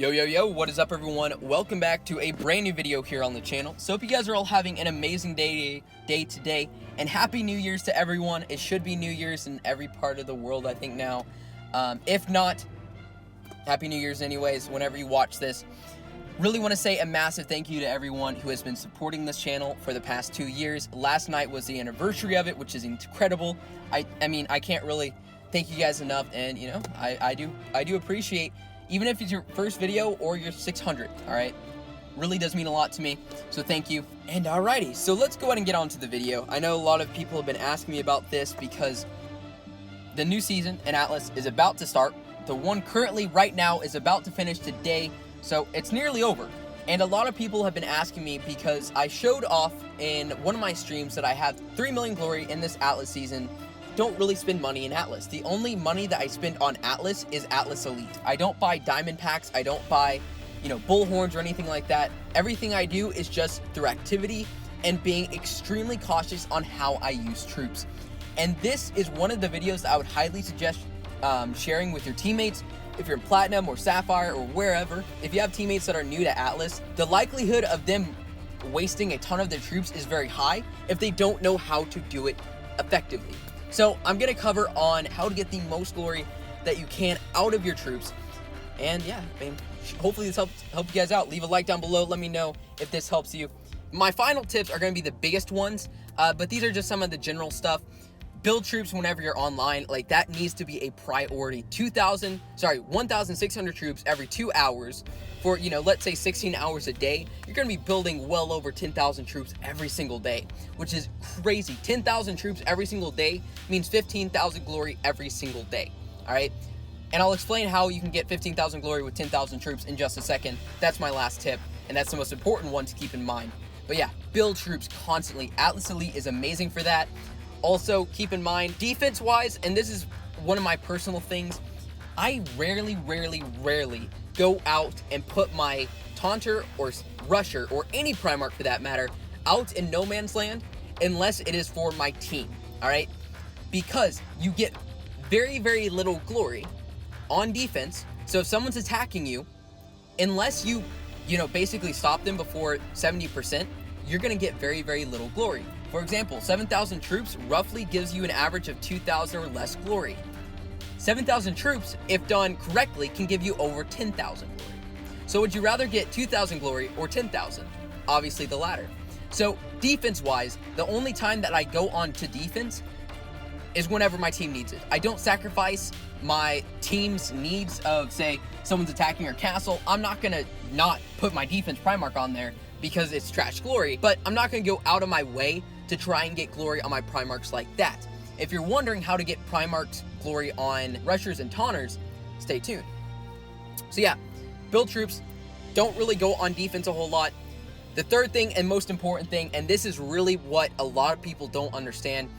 Yo, what is up everyone? Welcome back to a brand new video here on the channel. So hope you guys are all having an amazing day today, and Happy New Year's to everyone. It should be New Year's in every part of the world, I think now. If not, Happy New Year's anyways, whenever you watch this. Really want to say a massive thank you to everyone who has been supporting this channel for the past 2 years. Last night was the anniversary of it, which is incredible. I mean, I can't really thank you guys enough, and you know, I do appreciate, even if it's your first video or your 600th, all right? Really does mean a lot to me, so thank you. And alrighty, so let's go ahead and get on to the video. I know a lot of people have been asking me about this because the new season in Atlas is about to start. The one currently right now is about to finish today, so it's nearly over. And a lot of people have been asking me because I showed off in one of my streams that I have 3 million glory in this Atlas season. Don't really spend money in Atlas. The only money that I spend on Atlas is Atlas Elite. I don't buy diamond packs. I don't buy, bullhorns or anything like that. Everything I do is just through activity and being extremely cautious on how I use troops. And this is one of the videos that I would highly suggest sharing with your teammates. If you're in Platinum or Sapphire or wherever, if you have teammates that are new to Atlas, the likelihood of them wasting a ton of their troops is very high if they don't know how to do it effectively. So I'm going to cover on how to get the most glory that you can out of your troops. And yeah, hopefully this helps you guys out. Leave a like down below. Let me know if this helps you. My final tips are going to be the biggest ones, but these are just some of the general stuff. Build troops whenever you're online. Like, that needs to be a priority. 1,600 troops every 2 hours for, let's say 16 hours a day. You're going to be building well over 10,000 troops every single day, which is crazy. 10,000 troops every single day means 15,000 glory every single day. All right. And I'll explain how you can get 15,000 glory with 10,000 troops in just a second. That's my last tip, and that's the most important one to keep in mind. But yeah, build troops constantly. Atlas Elite is amazing for that. Also, keep in mind, defense-wise, and this is one of my personal things, I rarely go out and put my taunter or rusher, or any primarch for that matter, out in no man's land unless it is for my team, all right? Because you get very little glory on defense. So if someone's attacking you, unless you basically stop them before 70%, you're going to get very little glory. For example, 7,000 troops roughly gives you an average of 2,000 or less glory. 7,000 troops, if done correctly, can give you over 10,000 glory. So would you rather get 2,000 glory or 10,000? Obviously the latter. So defense-wise, the only time that I go on to defense is whenever my team needs it. I don't sacrifice my team's needs of, say, someone's attacking our castle. I'm not going to not put my defense Primarch on there because it's trash glory, but I'm not going to go out of my way to try and get glory on my Primarchs like that. If you're wondering how to get Primarchs glory on Rushers and Taunters, stay tuned. So yeah, build troops. Don't really go on defense a whole lot. The third thing and most important thing, and this is really what a lot of people don't understand,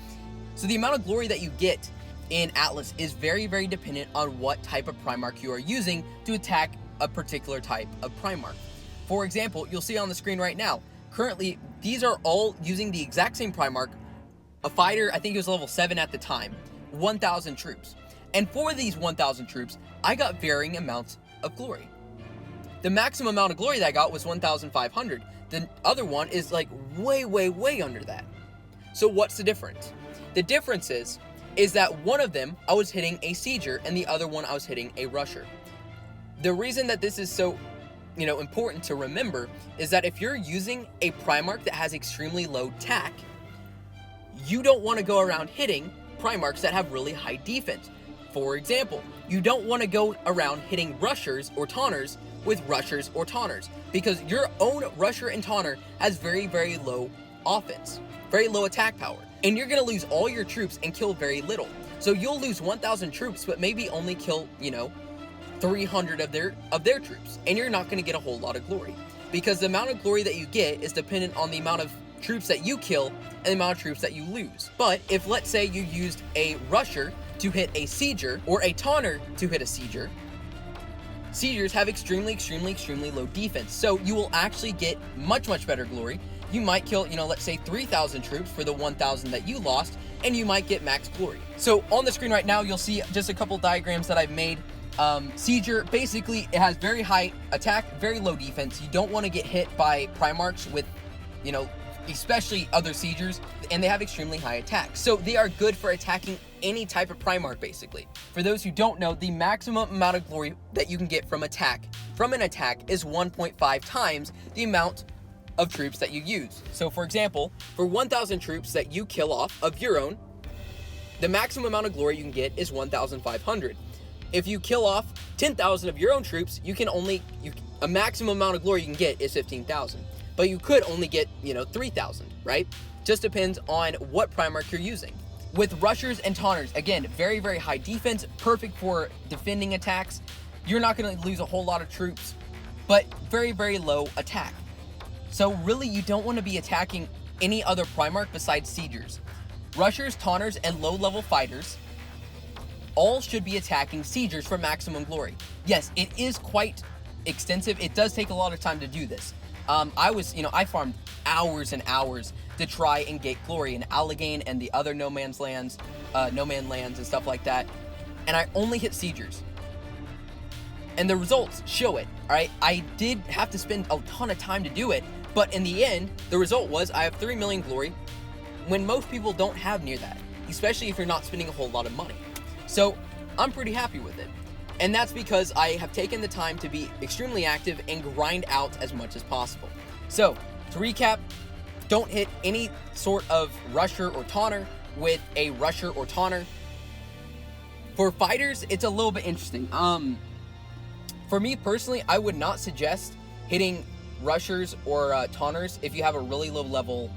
so the amount of glory that you get in Atlas is very dependent on what type of Primarch you are using to attack a particular type of Primarch. For example, you'll see on the screen right now, currently, these are all using the exact same Primarch. A fighter, I think it was level 7 at the time, 1,000 troops. And for these 1,000 troops, I got varying amounts of glory. The maximum amount of glory that I got was 1,500. The other one is like way under that. So what's the difference? The difference is that one of them, I was hitting a Sieger, and the other one, I was hitting a Rusher. The reason that this is so important to remember is that if you're using a Primarch that has extremely low tack, you don't want to go around hitting Primarchs that have really high defense. For example, you don't want to go around hitting Rushers or Taunters with Rushers or Taunters, because your own Rusher and Taunter has very low offense, very low attack power, and you're going to lose all your troops and kill very little. So you'll lose 1,000 troops, but maybe only kill, 300 of their troops, and you're not going to get a whole lot of glory, because the amount of glory that you get is dependent on the amount of troops that you kill and the amount of troops that you lose. But if, let's say, you used a Rusher to hit a Sieger or a Taunter to hit a Sieger, Siegers have extremely low defense, so you will actually get much better glory. You might kill, let's say 3,000 troops for the 1,000 that you lost, and you might get max glory. So on the screen right now, you'll see just a couple diagrams that I've made Sieger, basically, it has very high attack, very low defense. You don't want to get hit by primarchs with, you know, especially other Siegers, and they have extremely high attack. So they are good for attacking any type of primarch, basically. For those who don't know, the maximum amount of glory that you can get from an attack is 1.5 times the amount of troops that you use. So for example, for 1,000 troops that you kill off of your own, the maximum amount of glory you can get is 1,500. If you kill off 10,000 of your own troops, a maximum amount of glory you can get is 15,000. But you could only get, 3,000, right? Just depends on what primarch you're using. With rushers and taunters, again, very, very high defense, perfect for defending attacks. You're not going to lose a whole lot of troops, but very, very low attack. So really, you don't want to be attacking any other primarch besides Siegers. Rushers, taunters, and low-level fighters all should be attacking Siegers for maximum glory. Yes, it is quite extensive. It does take a lot of time to do this. I farmed hours and hours to try and get glory in Allegheny and the other no man lands and stuff like that. And I only hit Siegers. And the results show it, all right? I did have to spend a ton of time to do it, but in the end, the result was I have 3 million glory when most people don't have near that, especially if you're not spending a whole lot of money. So I'm pretty happy with it. And that's because I have taken the time to be extremely active and grind out as much as possible. So, to recap, don't hit any sort of rusher or taunter with a rusher or taunter. For fighters, it's a little bit interesting. For me personally, I would not suggest hitting rushers or taunters if you have a really low level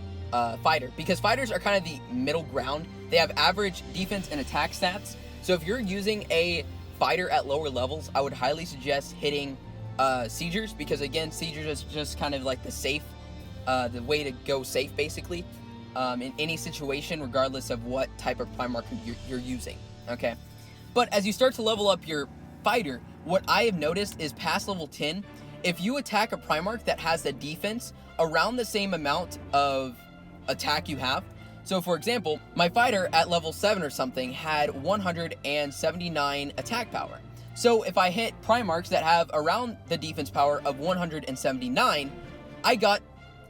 fighter, because fighters are kind of the middle ground. They have average defense and attack stats. So if you're using a fighter at lower levels, I would highly suggest hitting Siegers, because again, Siegers is just kind of like the way to go safe, basically, in any situation, regardless of what type of primarch you're using, okay? But as you start to level up your fighter, what I have noticed is past level 10, if you attack a primarch that has the defense around the same amount of attack you have. So for example, my fighter at level 7 or something had 179 attack power. So if I hit primarchs that have around the defense power of 179, I got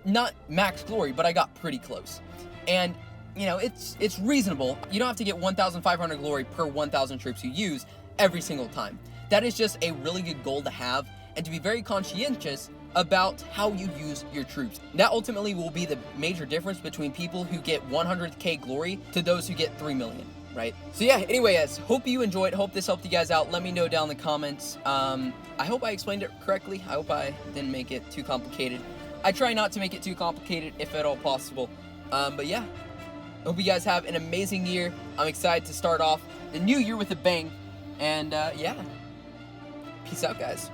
not max glory, but I got pretty close. And it's reasonable. You don't have to get 1,500 glory per 1,000 troops you use every single time. That is just a really good goal to have, and to be very conscientious about how you use your troops. That ultimately will be the major difference between people who get 100k glory to those who get 3 million, right? So yeah, anyway, guys, hope you enjoyed. Hope this helped you guys out. Let me know down in the comments. I hope I explained it correctly. I hope I didn't make it too complicated. I try not to make it too complicated if at all possible. But yeah, hope you guys have an amazing year. I'm excited to start off the new year with a bang. And yeah, peace out, guys.